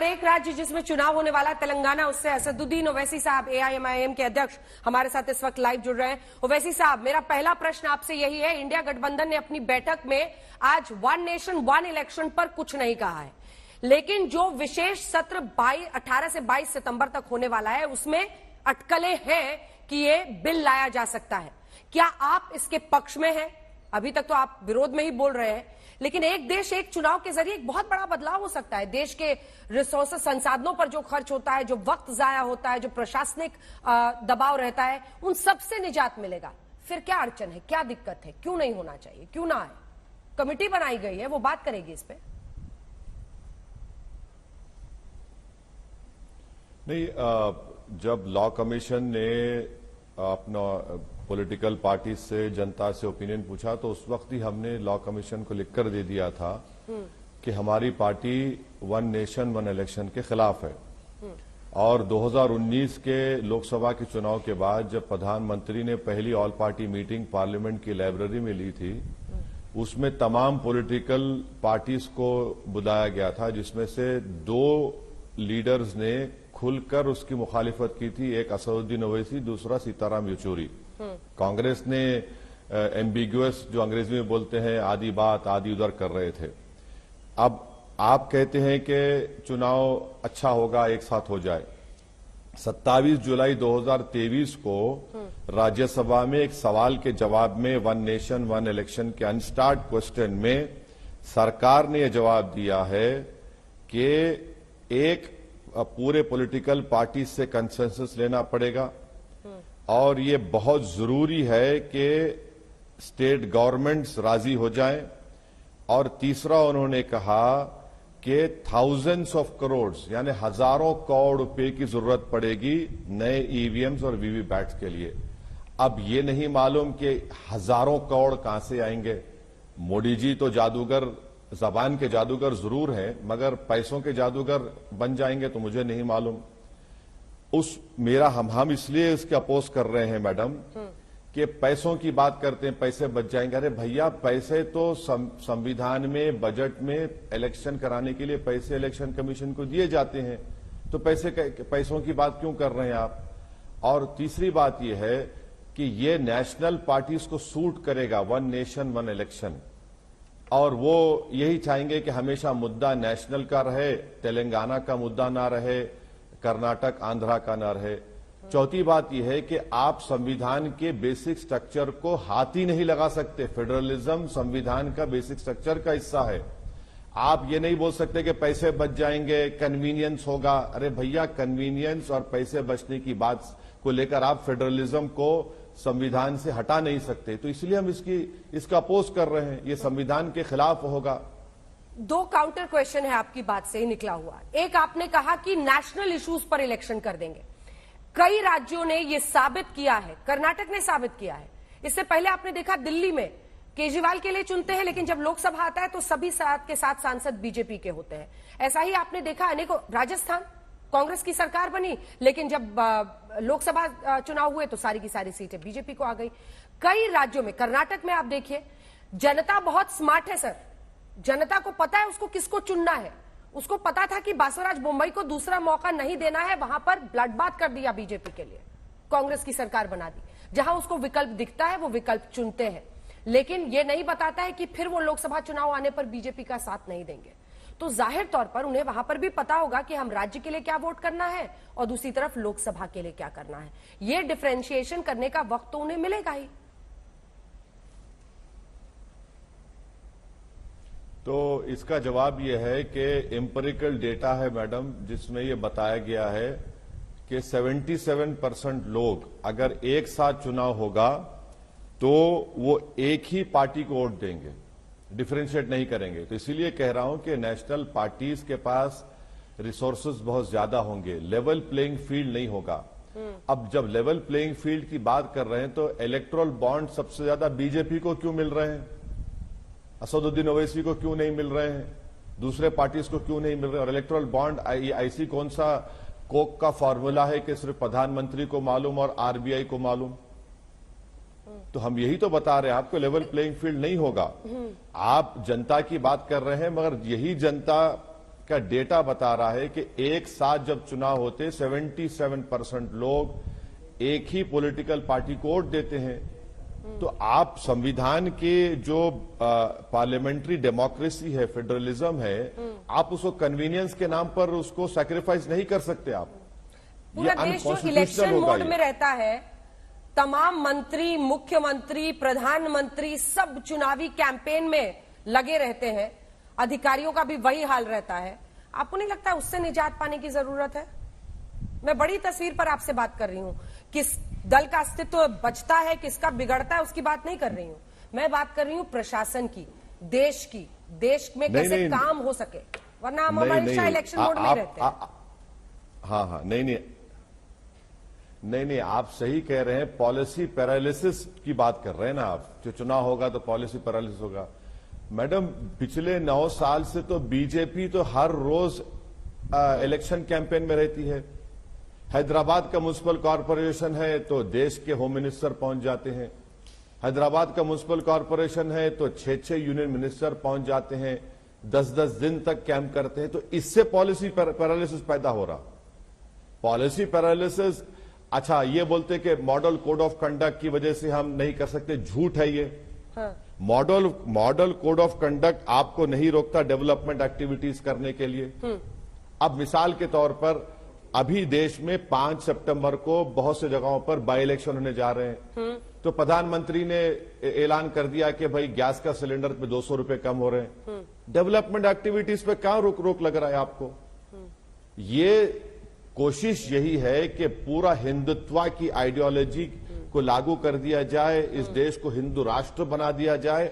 और एक राज्य जिसमें चुनाव होने वाला तेलंगाना, उससे असदुद्दीन ओवैसी साहब एआईएमआईएम के अध्यक्ष हमारे साथ इस वक्त लाइव जुड़ रहे हैं। ओवैसी साहब, मेरा पहला प्रश्न आपसे यही है, इंडिया गठबंधन ने अपनी बैठक में आज वन नेशन वन इलेक्शन पर कुछ नहीं कहा है, लेकिन जो विशेष सत्र 18 से 22 सितंबर तक होने वाला है उसमें अटकलें हैं कि ये बिल लाया जा सकता है। क्या आप इसके पक्ष में हैं? अभी तक तो आप विरोध में ही बोल रहे हैं, लेकिन एक देश एक चुनाव के जरिए एक बहुत बड़ा बदलाव हो सकता है। देश के रिसोर्सेस, संसाधनों पर जो खर्च होता है, जो वक्त जाया होता है, जो प्रशासनिक दबाव रहता है, उन सबसे निजात मिलेगा। फिर क्या अड़चन है, क्या दिक्कत है, क्यों नहीं होना चाहिए, क्यों ना है? कमेटी बनाई गई है, वो बात करेगी इस पे। नहीं, जब लॉ कमीशन ने अपना पॉलिटिकल पार्टी से, जनता से ओपिनियन पूछा तो उस वक्त ही हमने लॉ कमीशन को लिखकर दे दिया था कि हमारी party one nation one election के खिलाफ है। और 2019 के लोकसभा के चुनाव के बाद जब प्रधानमंत्री ने पहली ऑल पार्टी मीटिंग पार्लियामेंट की लाइब्रेरी में ली थी, उसमें तमाम पॉलिटिकल पार्टीज को बुलाया गया था, जिसमें से 2 लीडर्स ने खुलकर उसकी मुखालिफत की थी। एक असदुद्दीन ओवैसी, दूसरा सीताराम येचुरी। कांग्रेस ने एम्बिगुअस, जो अंग्रेजी में बोलते हैं, आधी बात आधी उधर कर रहे थे। अब आप कहते हैं कि चुनाव अच्छा होगा, एक साथ हो जाए। 27 जुलाई 2023 को राज्यसभा में एक सवाल के जवाब में वन नेशन वन इलेक्शन के अनस्टार्ट क्वेश्चन में सरकार ने यह जवाब दिया है कि एक पूरे पॉलिटिकल पार्टी से कंसेंसस लेना पड़ेगा और ये बहुत जरूरी है कि स्टेट गवर्नमेंट्स राजी हो जाएं। और तीसरा उन्होंने कहा कि थाउजेंड्स ऑफ करोड़ यानी हजारों करोड़ रुपए की जरूरत पड़ेगी नए ईवीएम्स और वीवीपैट्स के लिए। अब ये नहीं मालूम कि हजारों करोड़ कहां से आएंगे। मोदी जी तो जादूगर, जबान के जादूगर जरूर हैं, मगर पैसों के जादूगर बन जाएंगे तो मुझे नहीं मालूम। हम इसलिए इसके अपोज कर रहे हैं मैडम कि पैसों की बात करते हैं, पैसे बच जाएंगे। अरे भैया, पैसे तो संविधान में, बजट में इलेक्शन कराने के लिए पैसे इलेक्शन कमीशन को दिए जाते हैं, तो पैसों की बात क्यों कर रहे हैं आप? और तीसरी बात यह है कि ये नेशनल पार्टीज को सूट करेगा वन नेशन वन इलेक्शन, और वो यही चाहेंगे कि हमेशा मुद्दा नेशनल का रहे, तेलंगाना का मुद्दा ना रहे, कर्नाटक आंध्रा का ना रहे। चौथी बात यह है कि आप संविधान के बेसिक स्ट्रक्चर को हाथ ही नहीं लगा सकते। फेडरलिज्म संविधान का बेसिक स्ट्रक्चर का हिस्सा है। आप ये नहीं बोल सकते कि पैसे बच जाएंगे, कन्वीनियंस होगा। अरे भैया, कन्वीनियंस और पैसे बचने की बात को लेकर आप फेडरलिज्म को संविधान से हटा नहीं सकते, तो इसलिए हम इसका अपोज कर रहे हैं। ये संविधान के खिलाफ होगा। 2 काउंटर क्वेश्चन है आपकी बात से ही निकला हुआ। एक, आपने कहा कि नेशनल इश्यूज पर इलेक्शन कर देंगे। कई राज्यों ने यह साबित किया है, कर्नाटक ने साबित किया है। इससे पहले आपने देखा दिल्ली में केजरीवाल के लिए चुनते हैं, लेकिन जब लोकसभा आता है तो सभी साथ के साथ सांसद बीजेपी के होते हैं। ऐसा ही आपने देखा अनेकों, राजस्थान कांग्रेस की सरकार बनी, लेकिन जब लोकसभा चुनाव हुए तो सारी की सारी सीटें बीजेपी को आ गई। कई राज्यों में, कर्नाटक में आप देखिए, जनता बहुत स्मार्ट है सर। जनता को पता है उसको किसको चुनना है। उसको पता था कि बासवराज बोम्मई को दूसरा मौका नहीं देना है, वहां पर ब्लडबाथ कर दिया बीजेपी के लिए, कांग्रेस की सरकार बना दी। जहां उसको विकल्प दिखता है वो विकल्प चुनते हैं, लेकिन ये नहीं बताता है कि फिर वो लोकसभा चुनाव आने पर बीजेपी का साथ नहीं देंगे। तो जाहिर तौर पर उन्हें वहां पर भी पता होगा कि हम राज्य के लिए क्या वोट करना है और दूसरी तरफ लोकसभा के लिए क्या करना है। ये डिफरेंशिएशन करने का वक्त तो उन्हें मिलेगा ही। तो इसका जवाब यह है कि एम्पिरिकल डेटा है मैडम, जिसमें यह बताया गया है कि 77% लोग अगर एक साथ चुनाव होगा तो वो एक ही पार्टी को वोट देंगे, डिफरेंशिएट नहीं करेंगे। तो इसीलिए कह रहा हूं कि नेशनल पार्टीज के पास रिसोर्सेज बहुत ज्यादा होंगे, लेवल प्लेइंग फील्ड नहीं होगा। अब जब लेवल प्लेइंग फील्ड की बात कर रहे हैं तो इलेक्टोरल बॉन्ड सबसे ज्यादा बीजेपी को क्यों मिल रहे हैं, असदुद्दीन ओवैसी को क्यों नहीं मिल रहे हैं, दूसरे पार्टीज को क्यों नहीं मिल रहे? और इलेक्टोरल बॉन्ड ऐसी कौन सा कोक का फॉर्मूला है कि सिर्फ प्रधानमंत्री को मालूम और आरबीआई को मालूम? तो हम यही तो बता रहे हैं आपको, लेवल प्लेइंग फील्ड नहीं होगा। आप जनता की बात कर रहे हैं, मगर यही जनता का डेटा बता रहा है कि एक साथ जब चुनाव होते 77% लोग एक ही पॉलिटिकल पार्टी को वोट देते हैं। तो आप संविधान के जो पार्लियामेंट्री डेमोक्रेसी है, फेडरलिज्म है, आप उसको कन्वीनियंस के नाम पर उसको सैक्रिफाइस नहीं कर सकते। आप पूरा देश जो इलेक्शन मोड में रहता है, तमाम मंत्री, मुख्यमंत्री, प्रधानमंत्री सब चुनावी कैंपेन में लगे रहते हैं, अधिकारियों का भी वही हाल रहता है। आपको नहीं लगता उससे निजात पाने की जरूरत है? मैं बड़ी तस्वीर पर आपसे बात कर रही हूं। किस दल का अस्तित्व बचता है, किसका बिगड़ता है, उसकी बात नहीं कर रही हूं। मैं बात कर रही हूं प्रशासन की, देश की, देश में कैसे काम हो सके, वरना हम हमेशा इलेक्शन मोड में रहते हैं। हाँ, नहीं, आप सही कह रहे हैं। पॉलिसी पैरालिसिस की बात कर रहे हैं ना आप। जो चुनाव होगा तो पॉलिसी पैरालिसिस होगा। मैडम, पिछले 9 साल से तो बीजेपी तो हर रोज इलेक्शन कैंपेन में रहती है। हैदराबाद का म्युनिसिपल कॉर्पोरेशन है तो देश के होम मिनिस्टर पहुंच जाते हैं। हैदराबाद का म्युनिसिपल कॉर्पोरेशन है तो 6 यूनियन मिनिस्टर पहुंच जाते हैं, 10 दिन तक कैंप करते हैं। तो इससे पॉलिसी पैरालिसिस पैदा हो रहा। पॉलिसी पैरालिसिस, अच्छा ये बोलते कि मॉडल कोड ऑफ कंडक्ट की वजह से हम नहीं कर सकते, झूठ है ये। हाँ। मॉडल कोड ऑफ कंडक्ट आपको नहीं रोकता डेवलपमेंट एक्टिविटीज करने के लिए। अब मिसाल के तौर पर अभी देश में 5 सितंबर को बहुत से जगहों पर बाई इलेक्शन होने जा रहे हैं। तो प्रधानमंत्री ने ऐलान कर दिया कि भाई गैस का सिलेंडर पे 200 रुपए कम हो रहे हैं। डेवलपमेंट एक्टिविटीज पे कहां रोक लग रहा है आपको? ये कोशिश यही है कि पूरा हिंदुत्व की आइडियोलॉजी को लागू कर दिया जाए, इस देश को हिंदू राष्ट्र बना दिया जाए।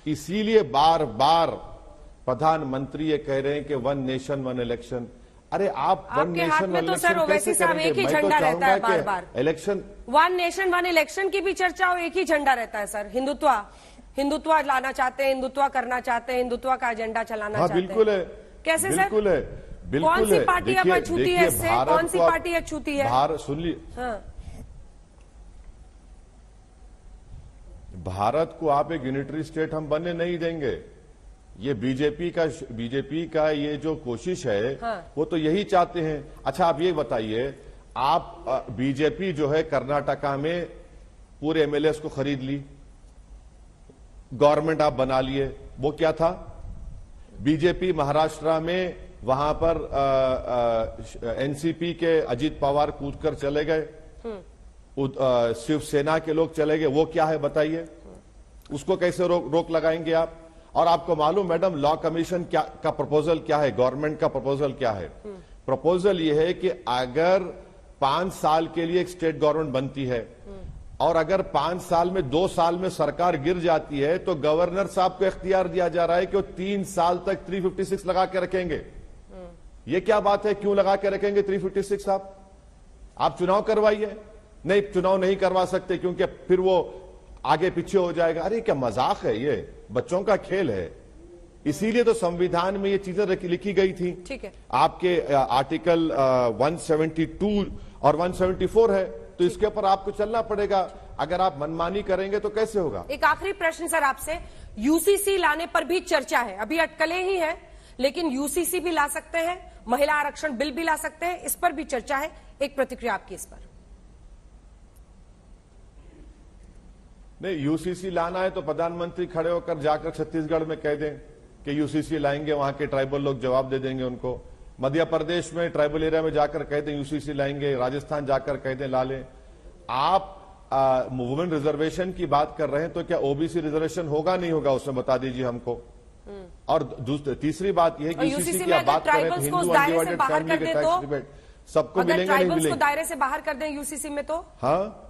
इसीलिए बार बार प्रधानमंत्री ये कह रहे हैं कि 1 नेशन 1 इलेक्शन। अरे आप 1 नेशन 1 तो सर ओवैसी साहब एक ही झंडा रहता है बार बार। इलेक्शन 1 नेशन 1 इलेक्शन की भी चर्चा और एक ही झंडा रहता है सर। हिंदुत्व लाना चाहते हैं, हिंदुत्व करना चाहते हैं, हिंदुत्व का एजेंडा चलाना चाहते हैं। बिल्कुल है। कैसे सर? बिल्कुल है, बिल्कुल है। कौन सी पार्टी अब अछूती है इससे? कौन सी पार्टी अछूती है? सुन लीजिए, भारत को आप एक यूनिटरी स्टेट हम बनने नहीं देंगे। ये बीजेपी का ये जो कोशिश है, वो तो यही चाहते हैं। अच्छा आप ये बताइए, आप बीजेपी जो है कर्नाटका में पूरे एमएलएस को खरीद ली, गवर्नमेंट आप बना लिए। वो क्या था? बीजेपी महाराष्ट्र में वहां पर एनसीपी के अजीत पवार कूदकर चले गए, शिवसेना के लोग चले गए। वो क्या है बताइए? उसको कैसे रोक लगाएंगे आप? और आपको मालूम मैडम, लॉ कमीशन का प्रपोजल क्या है? गवर्नमेंट का प्रपोजल क्या है? प्रपोजल ये है कि अगर 5 साल के लिए एक स्टेट गवर्नमेंट बनती है और अगर 5 साल में 2 साल में सरकार गिर जाती है तो गवर्नर साहब को इख्तियार दिया जा रहा है कि वो 3 साल तक 356 लगा के रखेंगे। ये क्या बात है? क्यों लगा के रखेंगे 356? आप चुनाव करवाइए। नहीं, चुनाव नहीं करवा सकते क्योंकि फिर वो आगे पीछे हो जाएगा। अरे क्या मजाक है, ये बच्चों का खेल है। इसीलिए तो संविधान में ये चीजें लिखी गई थी। ठीक है। आपके आर्टिकल 172 और 174 है, तो इसके ऊपर आपको चलना पड़ेगा। अगर आप मनमानी करेंगे तो कैसे होगा? एक आखिरी प्रश्न सर आपसे, यूसीसी लाने पर भी चर्चा है, अभी अटकलें ही है, लेकिन यूसीसी भी ला सकते हैं, महिला आरक्षण बिल भी ला सकते हैं, इस पर भी चर्चा है। एक प्रतिक्रिया आपकी इस पर। नहीं, यूसीसी लाना है तो प्रधानमंत्री खड़े होकर जाकर छत्तीसगढ़ में कह दें कि यूसीसी लाएंगे, वहां के ट्राइबल लोग जवाब दे देंगे उनको। मध्य प्रदेश में ट्राइबल एरिया में जाकर कह दें यूसीसी लाएंगे, राजस्थान जाकर कह दें ला लें। आप वुमेन रिजर्वेशन की बात कर रहे हैं तो क्या ओबीसी रिजर्वेशन होगा नहीं होगा, उसमें बता दीजिए हमको। और तीसरी बात यह है कि यूसीसी की आप बात करें तो हिंदू अनडिवाइडेड फैमिली के टैक्स रिबेट सबको मिलेंगे नहीं मिलेंगे? दायरे से बाहर कर दें यूसीसी में तो? हाँ,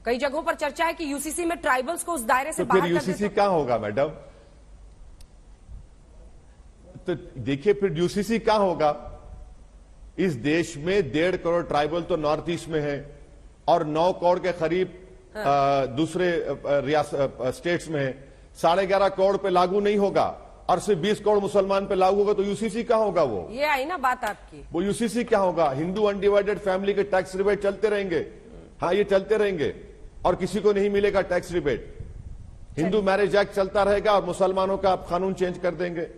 कई जगहों पर चर्चा है कि यूसीसी में ट्राइबल्स को उस दायरे से बाहर कर दें। यूसीसी कहां होगा मैडम? तो देखिए फिर यूसीसी कहां होगा? इस देश में 1.5 करोड़ ट्राइबल तो नॉर्थ ईस्ट में है और 9 करोड़ के करीब दूसरे स्टेट्स में है। 11.5 करोड़ पे लागू नहीं होगा और सिर्फ 20 करोड़ मुसलमान पे लागू होगा, तो यूसीसी कहां होगा? वो ये आई ना बात आपकी। वो यूसीसी क्या होगा? हिंदू अनडिवाइडेड फैमिली के टैक्स रिबेट चलते रहेंगे। हाँ, ये चलते रहेंगे और किसी को नहीं मिलेगा tax rebate. Hindu marriage act चलता रहेगा और मुसलमानों का आप कानून चेंज कर देंगे।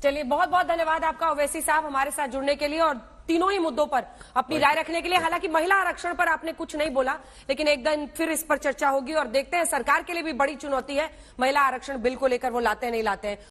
चलिए, बहुत बहुत धन्यवाद आपका ओवैसी साहब हमारे साथ जुड़ने के लिए और तीनों ही मुद्दों पर अपनी राय रखने के लिए। हालांकि महिला आरक्षण पर आपने कुछ नहीं बोला, लेकिन एक दिन फिर इस पर चर्चा होगी और देखते हैं, सरकार के लिए भी बड़ी चुनौती है महिला आरक्षण बिल को लेकर, वो लाते हैं नहीं लाते हैं।